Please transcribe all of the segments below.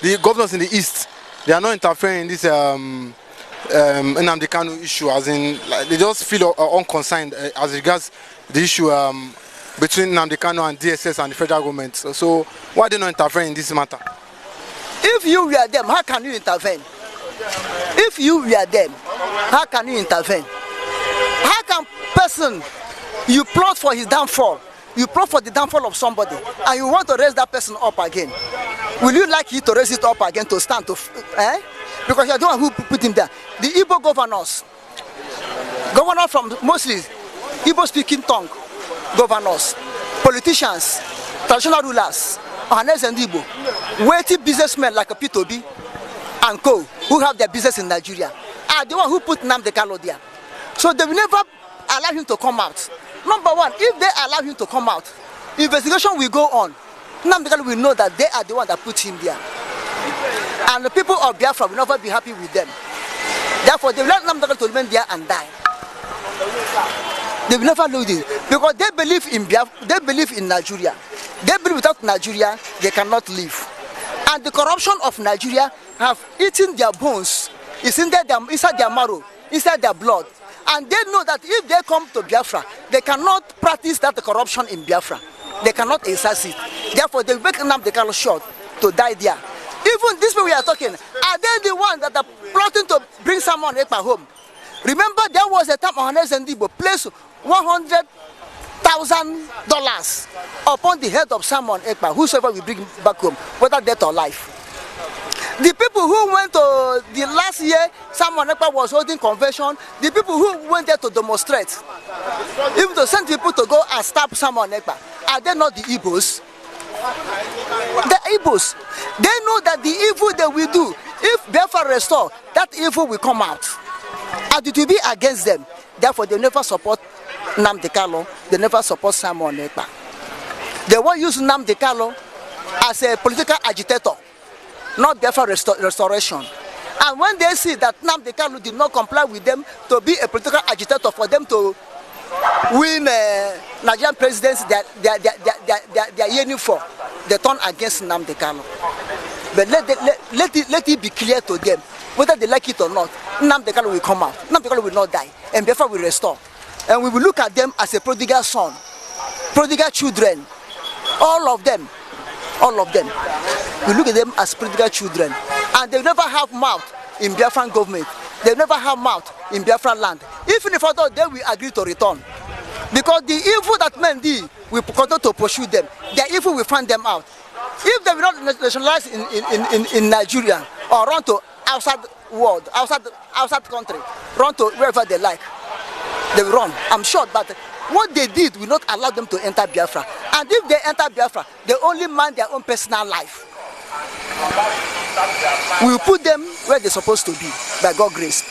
the governors in the east, they are not interfering in this Nnamdi Kanu issue, as in like, they just feel unconcerned as regards the issue between Nnamdi Kanu and DSS and the federal government. So why are they not interfering in this matter? If you were them, how can you intervene? If you were them, how can you intervene? How can person you plot for his downfall? You plot for the downfall of somebody, and you want to raise that person up again. Will you like you to raise it up again to stand to, Because you're the one who put him there. The Igbo governors from mostly Igbo-speaking tongue, governors, politicians, traditional rulers, Ohanes and Igbo, weighty businessmen like a P2B and co, who have their business in Nigeria, are the one who put Nnamdi Kanu there. So they will never allow him to come out. Number one, if they allow him to come out, investigation will go on. Nnamdi Kanu will know that they are the one that put him there. And the people of Biafra will never be happy with them. Therefore, they will let Nnamdi Kanu to remain there and die. They will never lose it. Because they believe in Biafra, they believe in Nigeria. They believe without Nigeria, they cannot live. And the corruption of Nigeria have eaten their bones. It's inside their marrow, inside their blood. And they know that if they come to Biafra, they cannot practice that corruption in Biafra. They cannot exercise it. Therefore, they make Nnamdi Kanu short to die there. Even this way we are talking, are they the ones that are plotting to bring someone Ekpa home? Remember, there was a time Ohanes and Igbo placed $100,000 upon the head of someone Ekpa, whosoever we bring back home, whether death or life. The people who went to the last year, someone Ekpa was holding convention, the people who went there to demonstrate, even to send people to go and stab someone Ekpa, are they not the Igbos? The Igbos, they know that the evil they will do, if Biafra restore, that evil will come out. And it will be against them. Therefore, they never support Nnamdi Kanu, they never support Simon Ekpa. They will use Nnamdi Kanu as a political agitator, not Biafra restoration. And when they see that Nnamdi Kanu did not comply with them to be a political agitator for them to win Nigerian presidents they are yearning for, they turn against Nnamdi Kanu. But let it be clear to them, whether they like it or not, Nnamdi Kanu will come out, Nnamdi Kanu will not die, and Biafra will restore. And we will look at them as a prodigal son, prodigal children, all of them. We look at them as prodigal children, and they never have mouth in Biafran government. They never have mouth in Biafran land. Even if they will agree to return, because the evil that men did will continue to pursue them. Their evil will find them out. If they will not nationalize in Nigeria or run to outside world, outside country, run to wherever they like, they will run. I'm sure, but what they did will not allow them to enter Biafra. And if they enter Biafra, they only mind their own personal life. We will put them where they're supposed to be, by God's grace.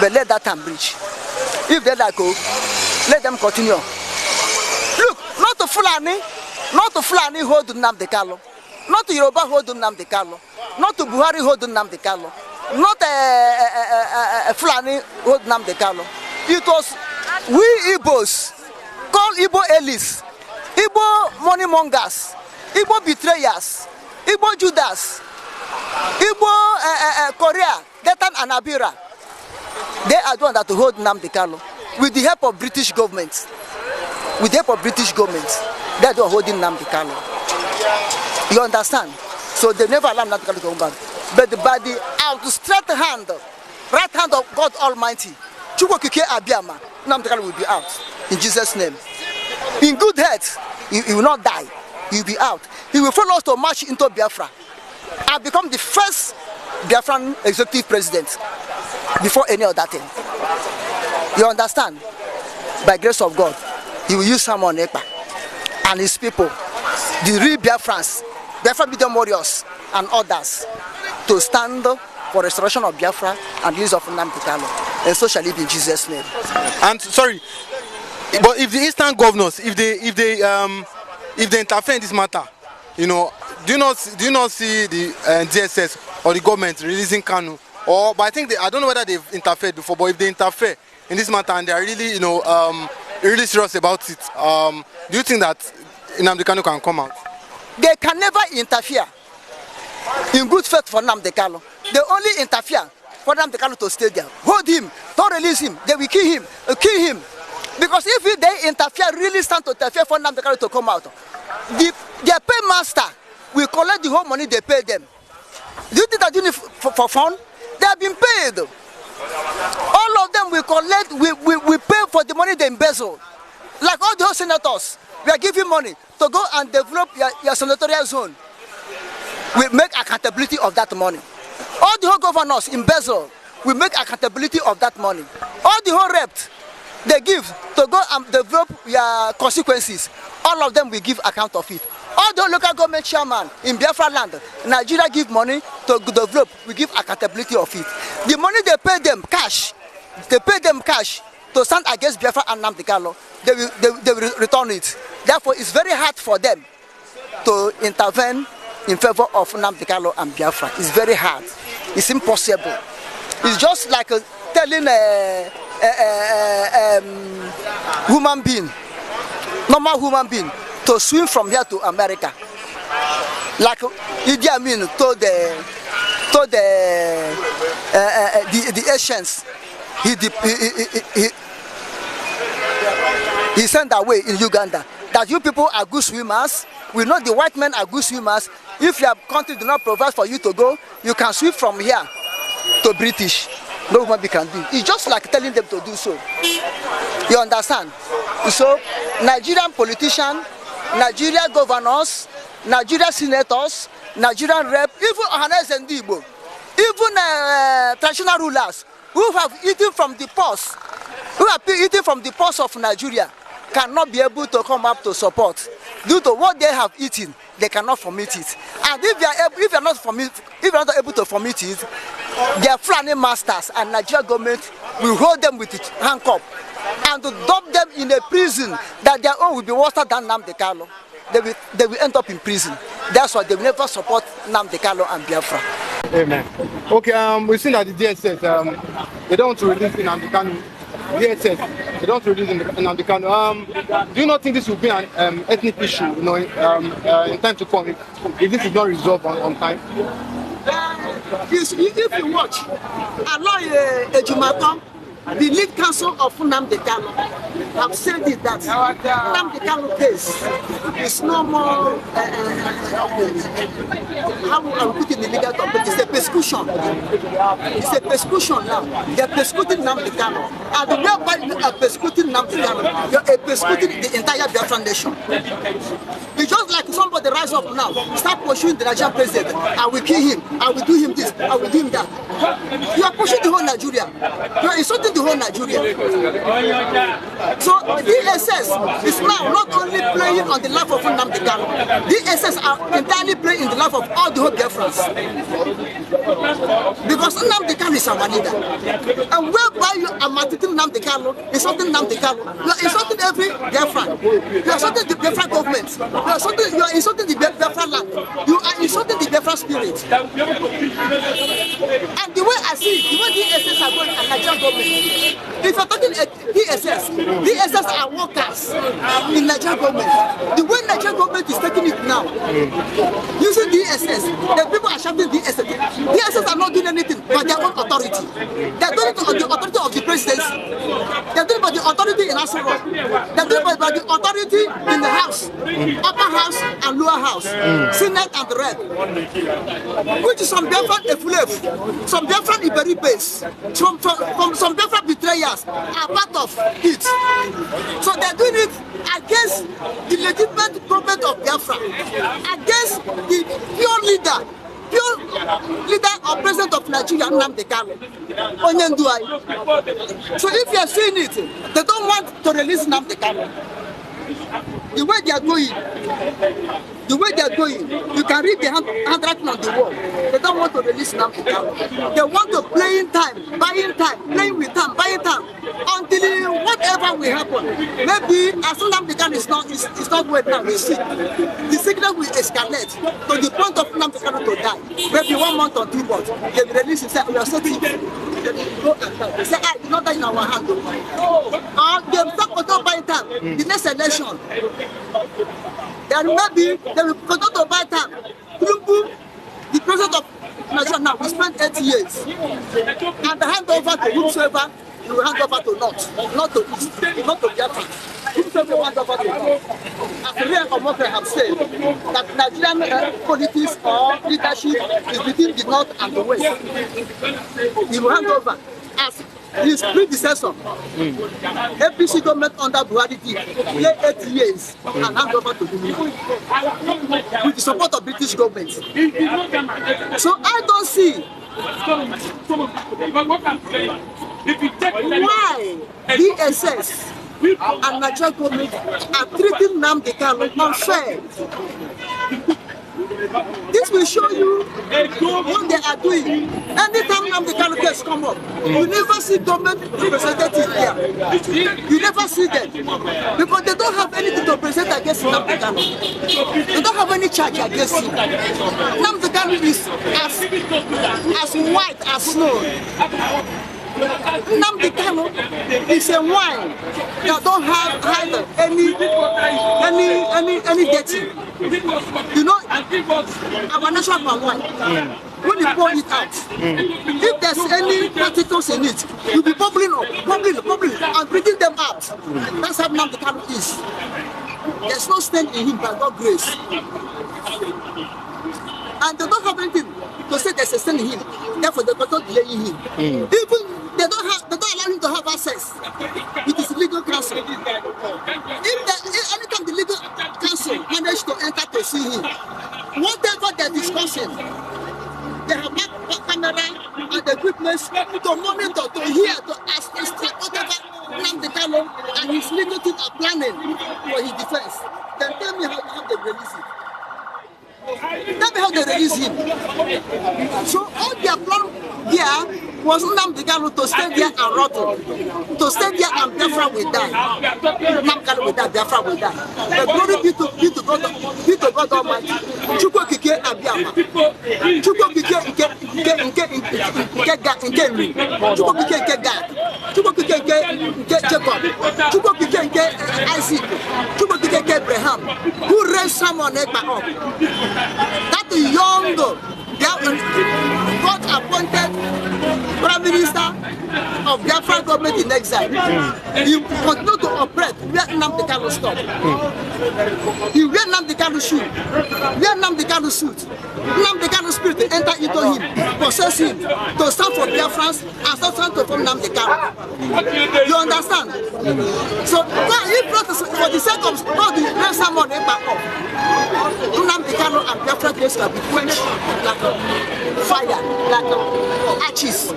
But let that time reach. If they like go, let them continue. Look, not to Fulani hold Nnamdi Kanu, not to Yoruba hold Nnamdi Kanu, not to Buhari hold Nnamdi Kanu, not a Fulani hold Nnamdi Kanu. It was we Igbos, called Igbo elites, Igbo money mongers, Igbo betrayers, Igbo Judas, Igbo Korea, Detan and Abira. They are the ones that hold Nnamdi Kanu with the help of British government. With the help of British government, they are the ones holding Nnamdi Kanu. You understand? So they never allow Nnamdi Kanu to come back. But by the outstretched hand, right hand of God Almighty, Chukwokike Abiyama, Nnamdi Kanu will be out in Jesus' name. In good health, he will not die. He will be out. He will follow us to march into Biafra and become the first Biafran executive president before any other thing. You understand? By grace of God, he will use Simon Ekpa and his people, the real Biafrans, Biafra Freedom warriors and others, to stand for restoration of Biafra and use of Nnamdi Kanu. And so shall it be in Jesus' name. And sorry, but if the Eastern governors, if they interfere in this matter, you know, do you not see the DSS or the government releasing Kanu? Or, but I think I don't know whether they've interfered before, but if they interfere in this matter and they are really, really serious about it, do you think that Nnamdi Kanu can come out? They can never interfere. in good faith for Nnamdi Kanu. They only interfere for Nnamdi Kanu to stay there. Hold him, don't release him. They will kill him, Because if they interfere, really stand to interfere for Nnamdi Kanu to come out, their paymaster will collect the whole money they pay them. Do you think they're doing it for fun? They have been paid. All of them will collect, we pay for the money they embezzle. Like all the whole senators, we are giving money to go and develop your senatorial zone. We make accountability of that money. All the whole governors embezzle, we make accountability of that money. All the whole reps they give to go and develop your consequences, all of them will give account of it. All the local government chairman in Biafra land, Nigeria give money to develop, we give accountability of it. The money they pay them cash to stand against Biafra and Nnamdi Kanu, they will return it. Therefore, it's very hard for them to intervene in favor of Nnamdi Kanu and Biafra. It's very hard. It's impossible. It's just like telling a human being, normal human being, to swim from here to America. Like Idi Amin told the Asians, he sent away in Uganda that you people are good swimmers. We know the white men are good swimmers. If your country do not provide for you to go, you can swim from here to British. No one can do. It's just like telling them to do so. You understand? So Nigerian politicians, Nigerian governors, Nigerian senators, Nigerian rep, even Ohanes and Igbo, even traditional rulers who have eaten from the purse, of Nigeria, cannot be able to come up to support. Due to what they have eaten, they cannot formit it. And if they are not able to formit it, their Fulani masters and Nigerian government will hold them with its handcuff and to dump them in a prison that their own will be worse than Nnamdi Kanu. They will end up in prison. That's why they will never support Nnamdi Kanu and Biafra. Amen. Okay, we've seen that the DSS, they don't want to release Nnamdi Kanu. DSS, they don't release Nnamdi Kanu. Do you not think this will be an ethnic issue, in time to come, if this is not resolved on time? If you watch, Aloy Ejumaton, the lead counsel of Nnamdi Kanu, have said it that Nnamdi Kanu case is no more, how will put it in the legal term, but it's a persecution. It's a persecution now. They are persecuting Nnamdi Kanu. And whereby you are persecuting Nnamdi Kanu, you are persecuting the entire Biafran nation. It's just like somebody rise up now, start pursuing the Nigerian president. I will kill him, I will do him this, I will do him that. You are pushing the whole Nigeria. You are insulting the whole Nigeria. So DSS is now not only playing on the life of Nnamdi Kanu, DSS are entirely playing in the life of all the whole Biafrans. Because Nnamdi Kanu is our leader. And whereby you are maltreating Nnamdi Kanu, insulting Nnamdi Kanu, you are insulting every Biafran. You are insulting the Biafran government. You are insulting the Biafran land. You are insulting the Biafran spirit. And the way I see it, the way DSS are going and Nigerian government, if you're talking DSS are workers in Nigerian government. The way Nigerian government is taking it now, using DSS, the people are shouting DSS. DSS are not doing anything by their own authority. They are doing it on the authority of the presidency. They are doing it by the authority in Asoro. They are doing it by the authority in the house, upper house and lower house, Senate and the rep. Which is some Biafran Efulef, some Biafran Iberi base, some Biafran betrayers are part of it. So they are doing it against the legitimate government of Biafra, against the pure leader or president of Nigeria, Nnamdi Kanu. So if you are seeing it, they don't want to release Nnamdi Kanu. The way they are going, you can read the handwriting on the wall. They don't want to release Nnamdi Kanu. They want to play in time, buying time, playing with time, buying time, until whatever will happen. Maybe as soon as Nnamdi Kanu is not well now, we see the sickness will escalate to the point of Nnamdi Kanu to die. Maybe 1 month or 2 months, they will release himself. We are so deep. They say, it's not that in our hand. They will talk buying time. The next election. Then maybe they will continue to buy time. The president of Nigeria now, we spent 8 years. And the handover to whomsoever, you will hand over to not to East, not to Biafra. Whomsoever hand over to North. As the real Governmental have said, that Nigerian politics or leadership is between the North and the West. He will hand over as his predecessor, APC government under Buhari did, 8 years and hand over to the with the support of British government. So I don't see why DSS and Nigerian government are treating Nnamdi Kanu unfair. This will show you what they are doing. Anytime Nnamdi Kanu case come up, you never see government representatives here. You never see them because they don't have anything to present against Nnamdi Kanu. They don't have any charge against him. Nnamdi Kanu is as white as snow. Nnamdi Kanu is a wine that don't have any dirty. You know, our national palm wine. When you pour it out, if there's any particles in it, you'll be bubbling, and breathing them out. That's how Nnamdi Kanu is. There's no stain in him by God's grace. And they don't have anything to say there's a stain in him. Therefore, they cannot delay him. Even they don't allow him to have access with his legal counsel. Anytime the legal counsel managed to enter to see him, whatever they're discussing, they have back camera and equipment to monitor, to hear, to extract whatever Nnamdi Kanu and his legal team are planning for his defense. Then tell me how they release it. Tell me how they release him. So all their plan here was Nnamdi Kanu to stay there and rottle. To stay there and Biafra will die. Nnamdi Kanu will die, Biafra will die. The glory be to God Almighty. Chukwu Kike Abiyama. Chukwu Kike nke Nri. Chukwu Kike nke Gad. Chukwu Kike nke Jacob. Chukwu Kike nke Isaac. Chukwu Kike nke Abraham. Who raised Simon Ekpa up. That young God-appointed Prime Minister of Biafra government in exile. He continued to operate where Nnamdi Kanu stopped. He wear Nnamdi Kanu shoe, wear Nnamdi Kanu suit. Nnamdi Kanu spirit to enter into him, possess him, to stand for Biafrans and start trying to form Nnamdi Kanu. You understand? So, if not for the sake of God, the raise someone back up. Nnamdi Kanu and Biafra case can be quenched like fire, like ashes.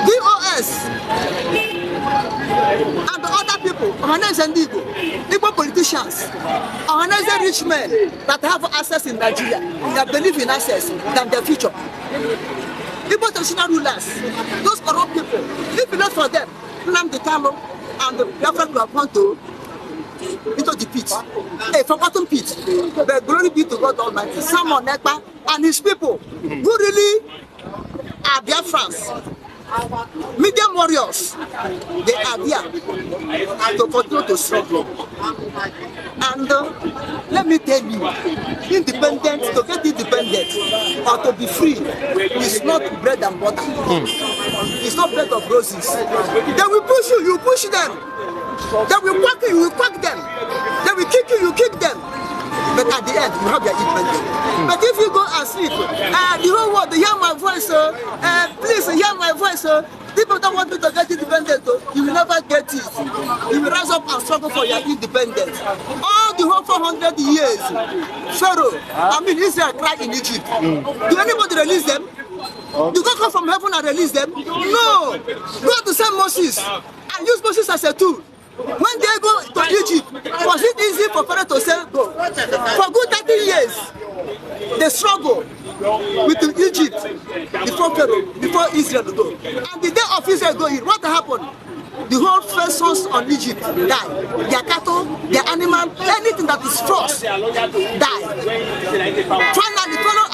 DOS and the other people, Ohanese and Igbo politicians, Ohanese rich men that have access in Nigeria, that believe in access than their future. Igbo traditional rulers, those corrupt people, if not for them, Nnamdi Kanu and the Biafra will have gone into the pit, a forgotten pit. But glory be to God Almighty, Simon Ekpa and his people, who really are Biafrans, medium warriors. They are there to continue to struggle. And let me tell you, to get independent or to be free is not bread and butter. It's not bread of roses. They will push you, you push them. They will quack you, you quack them. They will kick you, you kick them. But at the end, you have your independence. But if you go and sleep, the whole world, they hear my voice, please hear my voice. People don't want you to get independent, you will never get it. You will rise up and struggle for your independence. All the whole 400 years, Pharaoh, Israel cried in Egypt. Do anybody release them? Do God come from heaven and release them? No! God to send Moses and use Moses as a tool. When they go to Egypt, was it easy for Pharaoh to say go? For good 30 years, they struggle with Egypt before Pharaoh, before Israel go. And the day of Israel going, what happened? The whole first sons on Egypt die. Their cattle, their animal, anything that is frost, die. Finally, Pharaoh